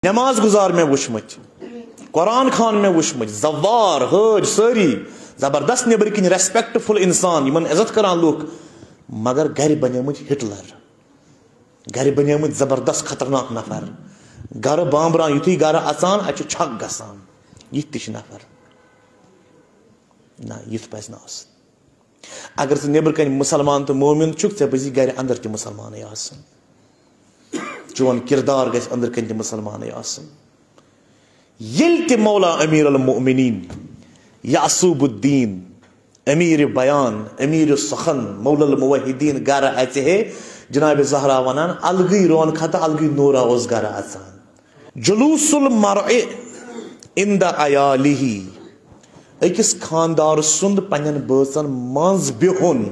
नमाज गुजार में वुचमत कुरान खान में वुचमत जवार हज सारी जबरदस्त नबर किन रेस्पेक्टफुल इंसान यमन इज्जत करान लूक मगर घर बनेमुत हिटलर घर बनेमुत जबरदस्त खतरनाक नफर घर बांबरान युथी घर अचान अच छक गसान यह तिश नफर ना युथ पज ना अगर स नबर कन मुसलमान तो मोमिन चुक चे पजी घर अंदर ते मुसलमान आसन चोन किरदार गस अंदर कन ते मुसलमान आसन येल ते मौला अमीर अल मोमिनीन यासूबुद्दीन अमीर बयान अमीर सखन मौला अल मुवहिदीन घर अचे है जनाब ज़हरा वनान अलगी रोन खत अलगी नूरा उस घर अचान जुलूसुल मरए इंद अयालिही अकिस खानदार सुंद पन्न बचन मज बिहुन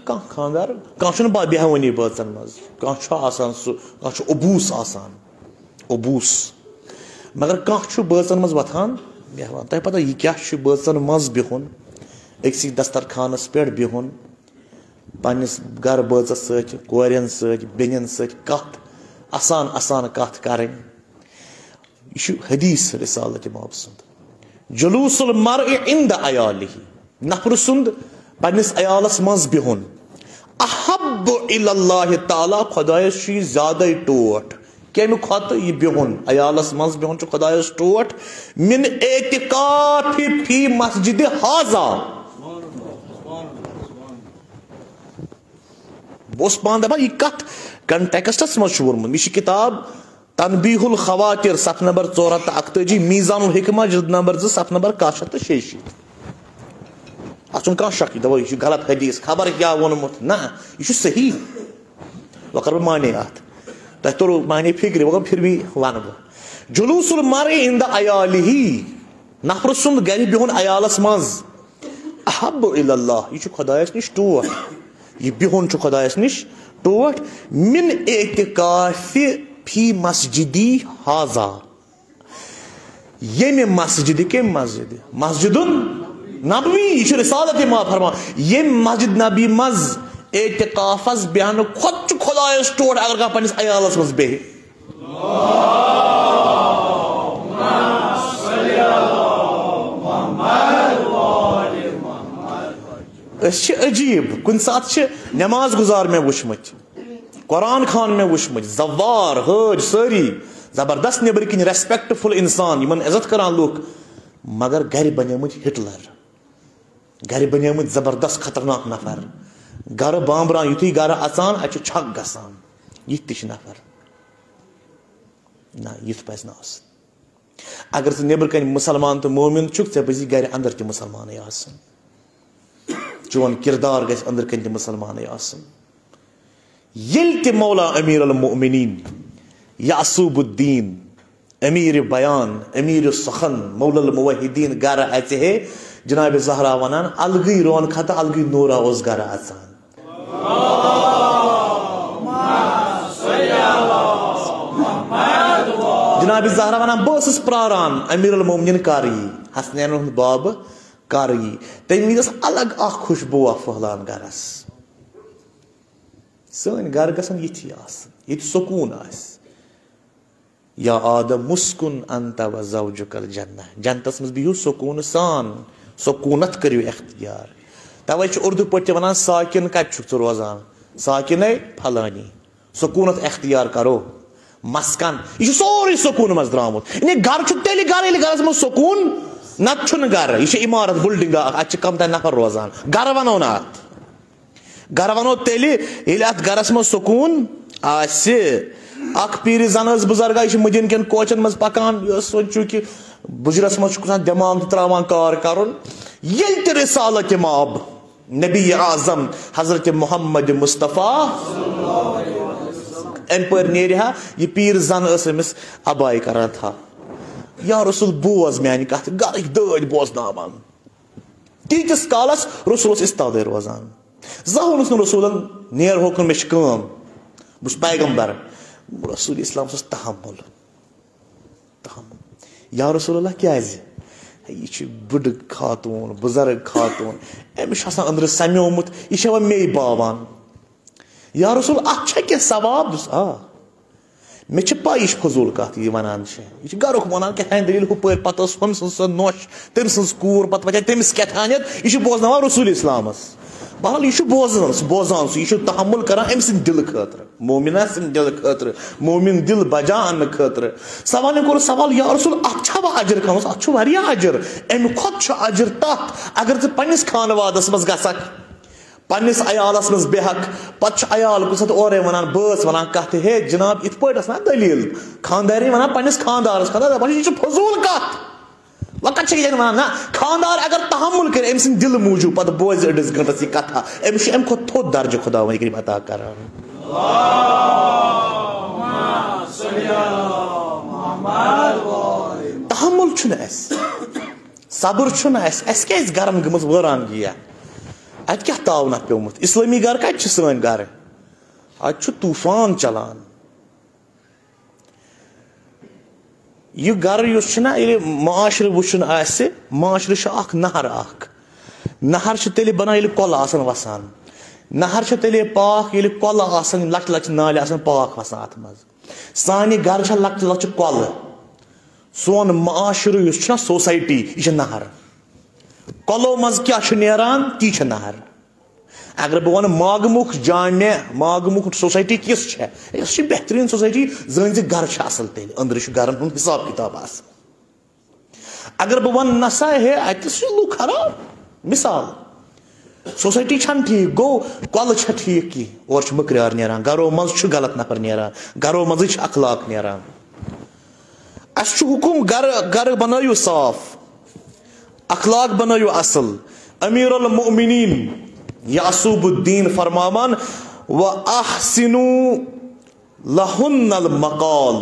खानदार कह बेहवानी बचन मज कह अबूस आसान अबूस मगर कह बचन मज वथान बेहवान तुम पता यह क्या बचन मज बिहुन अक्स दस्तरखानस पे बिहुन पन्निस घर बचस सोरन बेन सत आसान आसान कथ कर हदीस रिसालत इमाम सुंद जुलूसुल मरइ इंद अयालिही नफर सुंद पन्निस अयालस मज बिहुन अहब्बु इलल्लाहि ताला खुदायस ज्यादा टोट कम खत यह बिहुन अयालस मज बिहुन खुदायस टोट मिन एतिकाफि फी मस्जिद हाजा बस पान दपा यह कत कंटेक्स्टस मज वोर्मुत यह किताब तनबीहुल खवातिर सफ नंबर 441 मीजानुल हिकमा जिल्द नंबर 2 सफ नंबर 186 अत शक दपो यह गलत हदीस खबर क्या वोनमुत ना यह सही वह कर माने अत तुम तोर माने फिक्र वह फिर भी वन बह जुलूसुल मरइ इंद अयालिही नफर सुंद घर बिहुन अयालस मज अहब्बु इलल्लाह यह खुदायस निश टोट यह बिहुन खुदायस निश टोट मिन एतिकाफि फी मस्जिदी हाजा ये मस्जिद के मस्जिद मस्जिदुन नबवी यह रिसालत मा फरमा ये मस्जिद नबी मज एतिकाफस बयान खुद खुदायस टोट अगर कह पन्निस अयालस मज बेह अजीब कुन सात नमाज गुजार में वुचमत कुरान खान में वुचमत जवार हज सारी जबरदस्त नबर किन रेस्पेक्टफुल इंसान यमन इज्जत करान लूक मगर घर बनेमुत हिटलर घर बनेमुत जबरदस्त खतरनाक नफर घर बांबरान युथी घर अचान अच छक गसान यह तिश नफर ना युथ पज ना अगर स नबर कन मुसलमान तो मोमिन चुक चे पजी घर अंदर ते मुसलमान आसन चोन किरदार गस अंदर कन ते मुसलमान आसन येल ते मौला अमीर अल मोमिनीन यासूबुद्दीन अमीर बयान अमीर सखन मौला अल मुवहिदीन घर अचे है जनाब ज़हरा वनान अलगी रोन खत अलगी नूरा उस घर अचान जनाब ज़हरा वनान बस प्रारान अमीर अल मोमिनीन कर हसनैन हुंद बाब कर तम अलग खुशबू फहलान गरस सन घर गसन ये सुकून या आदम मुस्कुन अंत व ज़ौजुकल जन्नह जन्नतस मज बिहु सुकून सान सुकूनत करियो इख्तियार तवे उर्दू पे वन साकिन कत रोजान साकिन फलानी सुकूनत इख्तियार करो मस्कन यह सोरे सुकून मज द्रामुत घर तेल घर घर मज सुकून नत घर यह इमारत बिल्डिंग अत कम तक नफर रोजान घर वनो ना घर वनो तेल अत घरस मज सुकून पीर जन बुजुर्ग यह मदीन कन कोचन मज पकान चूंकि बुजरस मज दिमाग त्रावान कार करन येल ते रिसालत माब नबी आजम हजरत मोहम्मद मुस्तफ़ा अम पर नेहा यह पीर जन अमिस अबाई करान था या रसूल बोज मान कत घर दद बोजनावान तीतिस कालस रसूल इस्तादे रोजान जहन रसूलन नेर होकन मे कम बस पैगम्बर रसूल इस्लाम तहमुल या रसूल क्या यह बुढ़ खातून बुजुर्ग खातून अमिस अंदर समोमुत यह मे बावान या रसूल अत क्या सवाब मे पा यह फजूल कत यह वनान यह गरुक वनान क्या दलील हुपर पे हम सो नोश तम सूर पे वजह तमिस क्या यह बोजना रसूल इस्लामस बहरहाल यह बोजान सह तहमुल कर अम सद दिल खतर मोमिना सद दिल खतर मोमिन दिल बजा अन्न खतर सवाल कोर सवाल या रसूल अत अजर कमस अत अजर अमि खुद अजर तथ अगर पन्निस खानवादस मज गसक पन्निस अयालस मज बेहक पत अयाल कुछ और वनान बस वनान कत हे जनाब इत पे ना दलील खानदार वनान पन्निस खानदारस खानदार यह फजूल कत वक़्त वनान ना खानदार अगर तहमुल कर अम सद दिल मूजूब पे बोज अड़स गंटस यह कथा अमिस अम खुद थोद दर्ज खुदा वही अता कर तहमुल सब्र क्या गरम गमज वरान यह अत क्या तावन प्योमुत इस्लामी घर कत सन घर अत तूफान चलान यह घर माशर वुचन माशर नहर नहर तेल बना कल वसान नहर तेल पाक ये कल लच लच नाल पाक वसान अत मज सान घर लच लच कल सोन माशर सोसाइटी यह नहर कलो मज क्या नेरान ती नहर अगर बह वन मागमुख जाने मागमुख सोसाइटी किस बेहतरीन सोसाइटी जन घर असल तेल अंदर घर हिसाब किताब अगर बह वन नसा है अतस लूक खराब मिसाल सोसाइटी ठीक गो कल ठीक की और मकरार नेरान घरों मज गलत नफर नेरान घरों मज अखलाक नेरान अस हुकुम घर बनायु साफ अखलाक बनायु असल अमीर अल मोमिनीन यासूबुद्दीन फरमावन व अहसिनु लहुन्नल मकाल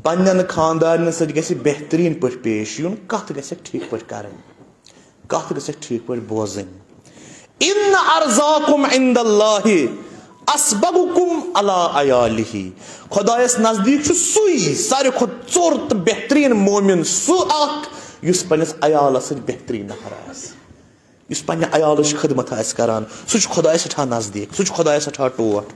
पन्न खानदार सह बेहतरीन पे पेश यून कत ग ठीक पे कर कत ग ठीक पे बोजन इन अर्जाकुम इंदल्लाहि असबगुकुम अला अयालिही खुदायस नजदीक सुई सारे खुद चोर तो बेहतरीन मोमिन सुस पन्निस अयालस बेहतरीन नफर पन्ने अयाल खिदमत करान सह खुदाय सठा नजदीक सह खुदाय सठा टोट